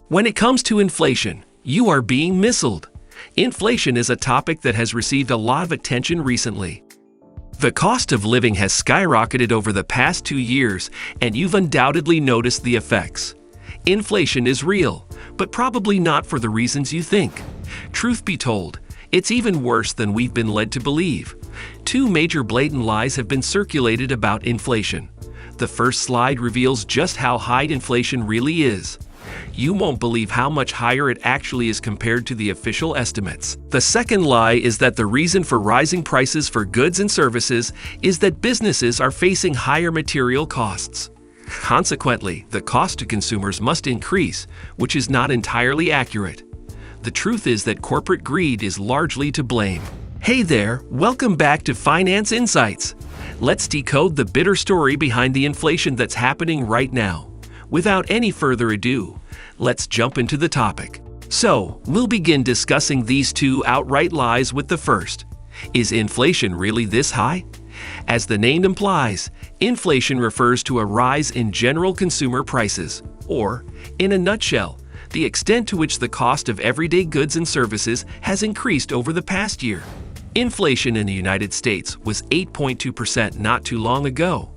When it comes to inflation, you are being misled. Inflation is a topic that has received a lot of attention recently. The cost of living has skyrocketed over the past 2 years, and you've undoubtedly noticed the effects. Inflation is real, but probably not for the reasons you think. Truth be told, it's even worse than we've been led to believe. 2 major blatant lies have been circulated about inflation. The first slide reveals just how high inflation really is. You won't believe how much higher it actually is compared to the official estimates. The second lie is that the reason for rising prices for goods and services is that businesses are facing higher material costs. Consequently, the cost to consumers must increase, which is not entirely accurate. The truth is that corporate greed is largely to blame. Hey there, welcome back to Finance Insights. Let's decode the bitter story behind the inflation that's happening right now. Without any further ado, let's jump into the topic. So, we'll begin discussing these 2 outright lies with the first. Is inflation really this high? As the name implies, inflation refers to a rise in general consumer prices, or, in a nutshell, the extent to which the cost of everyday goods and services has increased over the past year. Inflation in the United States was 8.2% not too long ago.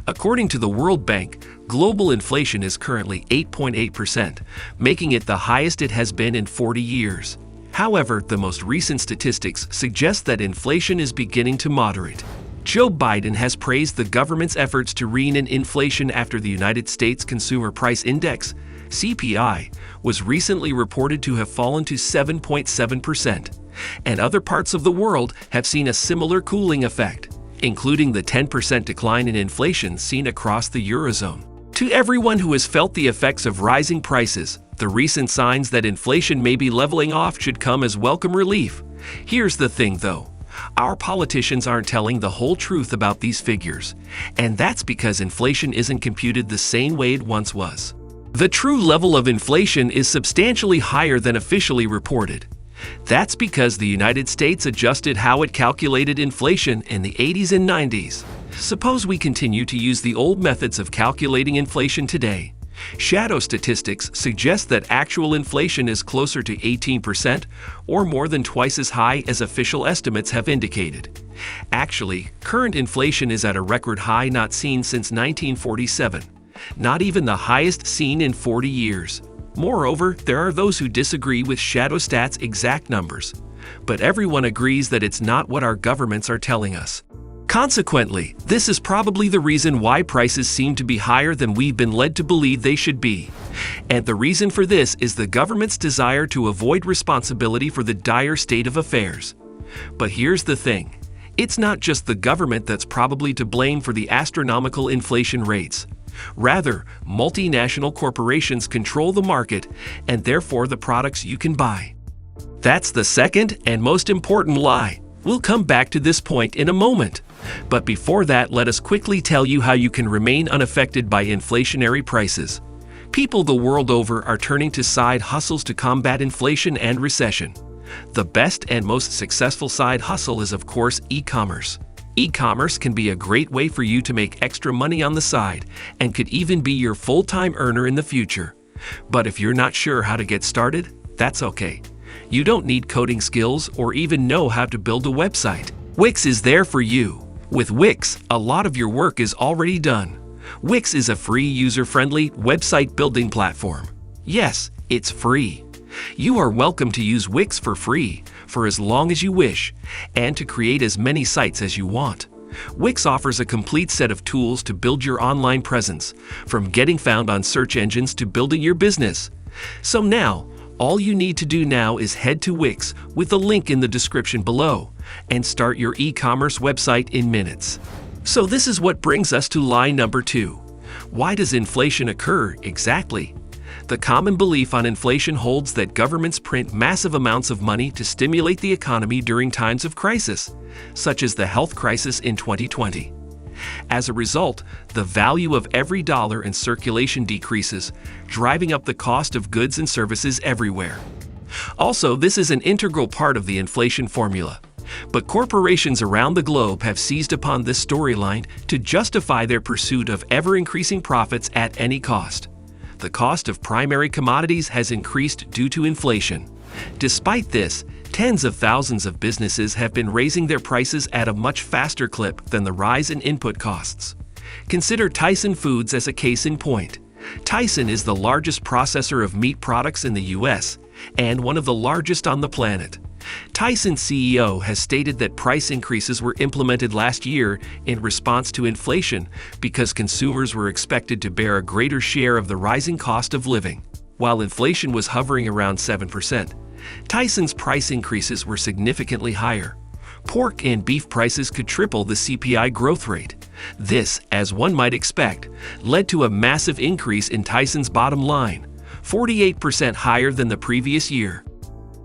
According to the World Bank, global inflation is currently 8.8%, making it the highest it has been in 40 years. However, the most recent statistics suggest that inflation is beginning to moderate. Joe Biden has praised the government's efforts to rein in inflation after the United States Consumer Price Index, CPI, was recently reported to have fallen to 7.7%, and other parts of the world have seen a similar cooling effect, including the 10% decline in inflation seen across the Eurozone. To everyone who has felt the effects of rising prices, the recent signs that inflation may be leveling off should come as welcome relief. Here's the thing though, our politicians aren't telling the whole truth about these figures, and that's because inflation isn't computed the same way it once was. The true level of inflation is substantially higher than officially reported. That's because the United States adjusted how it calculated inflation in the 80s and 90s. Suppose we continue to use the old methods of calculating inflation today. Shadow statistics suggest that actual inflation is closer to 18%, or more than twice as high as official estimates have indicated. Actually, current inflation is at a record high not seen since 1947, not even the highest seen in 40 years. Moreover, there are those who disagree with Shadow Stats' exact numbers, but everyone agrees that it's not what our governments are telling us. Consequently, this is probably the reason why prices seem to be higher than we've been led to believe they should be. And the reason for this is the government's desire to avoid responsibility for the dire state of affairs. But here's the thing. It's not just the government that's probably to blame for the astronomical inflation rates. Rather, multinational corporations control the market and therefore the products you can buy. That's the second and most important lie. We'll come back to this point in a moment. But before that, let us quickly tell you how you can remain unaffected by inflationary prices. People the world over are turning to side hustles to combat inflation and recession. The best and most successful side hustle is, of course, e-commerce. E-commerce can be a great way for you to make extra money on the side and could even be your full-time earner in the future. But if you're not sure how to get started, that's okay. You don't need coding skills or even know how to build a website. Wix is there for you. With Wix, a lot of your work is already done. Wix is a free, user-friendly website building platform. Yes, it's free. You are welcome to use Wix for free for as long as you wish and to create as many sites as you want. Wix offers a complete set of tools to build your online presence, from getting found on search engines to building your business. So now, all you need to do now is head to Wix with the link in the description below and start your e-commerce website in minutes. So this is what brings us to lie number 2. Why does inflation occur exactly? The common belief on inflation holds that governments print massive amounts of money to stimulate the economy during times of crisis, such as the health crisis in 2020. As a result, the value of every dollar in circulation decreases, driving up the cost of goods and services everywhere. Also, this is an integral part of the inflation formula. But corporations around the globe have seized upon this storyline to justify their pursuit of ever-increasing profits at any cost. the cost of primary commodities has increased due to inflation. Despite this, tens of thousands of businesses have been raising their prices at a much faster clip than the rise in input costs. Consider Tyson Foods as a case in point. Tyson is the largest processor of meat products in the U.S. and one of the largest on the planet. Tyson's CEO has stated that price increases were implemented last year in response to inflation because consumers were expected to bear a greater share of the rising cost of living. While inflation was hovering around 7%, Tyson's price increases were significantly higher. Pork and beef prices could triple the CPI growth rate. This, as one might expect, led to a massive increase in Tyson's bottom line, 48% higher than the previous year.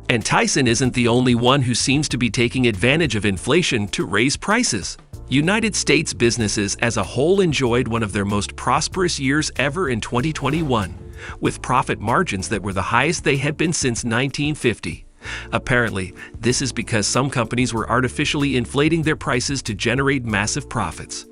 And Tyson isn't the only one who seems to be taking advantage of inflation to raise prices. United States businesses as a whole enjoyed one of their most prosperous years ever in 2021, with profit margins that were the highest they had been since 1950. Apparently, this is because some companies were artificially inflating their prices to generate massive profits,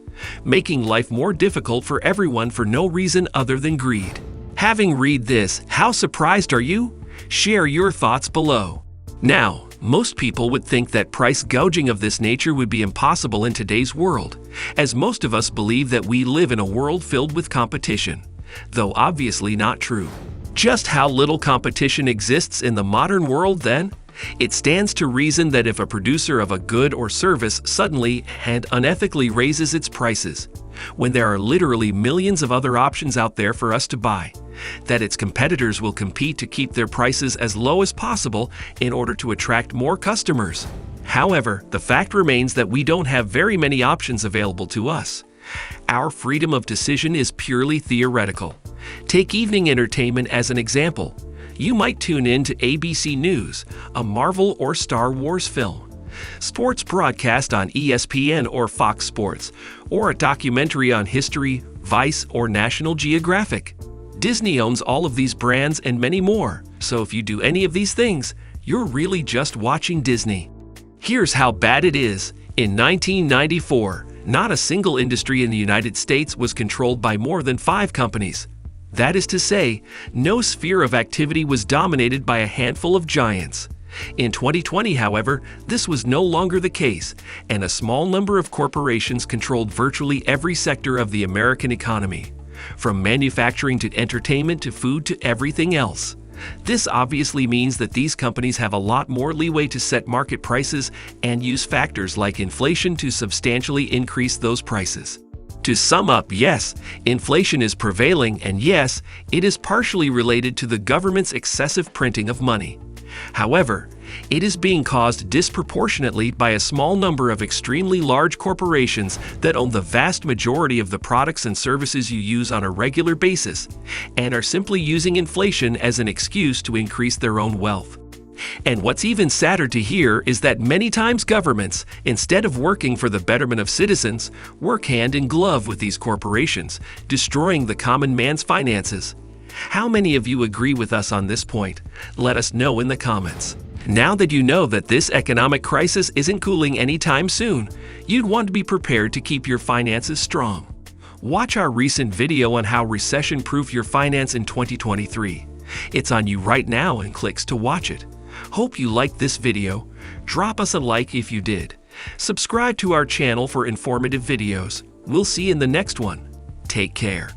making life more difficult for everyone for no reason other than greed. Having read this, how surprised are you? Share your thoughts below. Now, most people would think that price gouging of this nature would be impossible in today's world, as most of us believe that we live in a world filled with competition, though obviously not true. Just how little competition exists in the modern world then? It stands to reason that if a producer of a good or service suddenly and unethically raises its prices, when there are literally millions of other options out there for us to buy, that its competitors will compete to keep their prices as low as possible in order to attract more customers. However, the fact remains that we don't have very many options available to us. Our freedom of decision is purely theoretical. Take evening entertainment as an example. You might tune in to ABC News, a Marvel or Star Wars film, sports broadcast on ESPN or Fox Sports, or a documentary on history, Vice, or National Geographic. Disney owns all of these brands and many more, so if you do any of these things, you're really just watching Disney. Here's how bad it is. In 1994, not a single industry in the United States was controlled by more than 5 companies. That is to say, no sphere of activity was dominated by a handful of giants. In 2020, however, this was no longer the case, and a small number of corporations controlled virtually every sector of the American economy, from manufacturing to entertainment to food to everything else. This obviously means that these companies have a lot more leeway to set market prices and use factors like inflation to substantially increase those prices. To sum up, yes, inflation is prevailing, and yes, it is partially related to the government's excessive printing of money. However, it is being caused disproportionately by a small number of extremely large corporations that own the vast majority of the products and services you use on a regular basis and are simply using inflation as an excuse to increase their own wealth. And what's even sadder to hear is that many times governments, instead of working for the betterment of citizens, work hand in glove with these corporations, destroying the common man's finances. How many of you agree with us on this point? Let us know in the comments. Now that you know that this economic crisis isn't cooling anytime soon, you'd want to be prepared to keep your finances strong. Watch our recent video on how recession-proof your finance in 2023. It's on you right now and clicks to watch it. Hope you liked this video. Drop us a like if you did. Subscribe to our channel for informative videos. We'll see you in the next one. Take care.